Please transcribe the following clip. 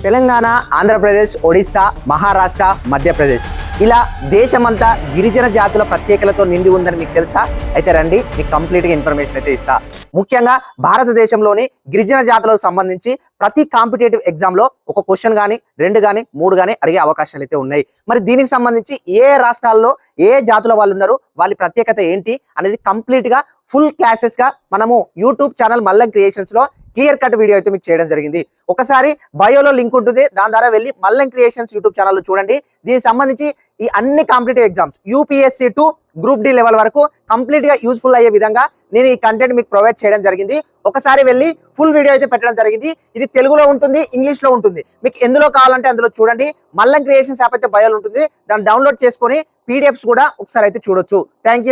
తెలంగాణ, ఆంధ్రప్రదేశ్, ఒడిస్సా, మహారాష్ట్ర, మధ్యప్రదేశ్ ఇలా దేశమంతా గిరిజన జాతుల ప్రత్యేకలతో నిండి ఉందని మీకు తెలుసా? అయితే రండి, మీకు కంప్లీట్గా ఇన్ఫర్మేషన్ అయితే ఇస్తా. ముఖ్యంగా భారతదేశంలోని గిరిజన జాతులకు సంబంధించి ప్రతి కాంపిటేటివ్ ఎగ్జామ్లో ఒక క్వశ్చన్ కానీ 2 కానీ 3 కానీ అడిగే అవకాశాలు అయితే ఉన్నాయి. మరి దీనికి సంబంధించి ఏ రాష్ట్రాల్లో ఏ జాతుల వాళ్ళు ఉన్నారు, వాళ్ళ ప్రత్యేకత ఏంటి అనేది కంప్లీట్గా ఫుల్ క్లాసెస్గా మనము యూట్యూబ్ ఛానల్ మల్లం క్రియేషన్స్లో క్లియర్ కట్ వీడియో అయితే మీకు చేయడం జరిగింది. ఒకసారి బయోలో లింక్ ఉంటుంది, దాని ద్వారా వెళ్ళి మల్లం క్రియేషన్స్ యూట్యూబ్ ఛానల్లో చూడండి. దీనికి సంబంధించి ఈ అన్ని competitive exams UPSC to group D level వరకు కంప్లీట్ గా యూస్ఫుల్ అయ్యే విధంగా నేను ఈ కంటెంట్ మీకు ప్రొవైడ్ చేయడం జరిగింది. ఒకసారి వెళ్ళి ఫుల్ వీడియో అయితే పెట్టడం జరిగింది. ఇది తెలుగులో ఉంటుంది, ఇంగ్లీష్ లో ఉంటుంది. మీకు ఎందులో కావాలంటే అందులో చూడండి. మల్లం క్రియేషన్స్ యాప్ అయితే బయోలో ఉంటుంది, దాన్ని డౌన్లోడ్ చేసుకొని పీడిఎఫ్స్ కూడా ఒకసారి అయితే చూడొచ్చు. Thank you.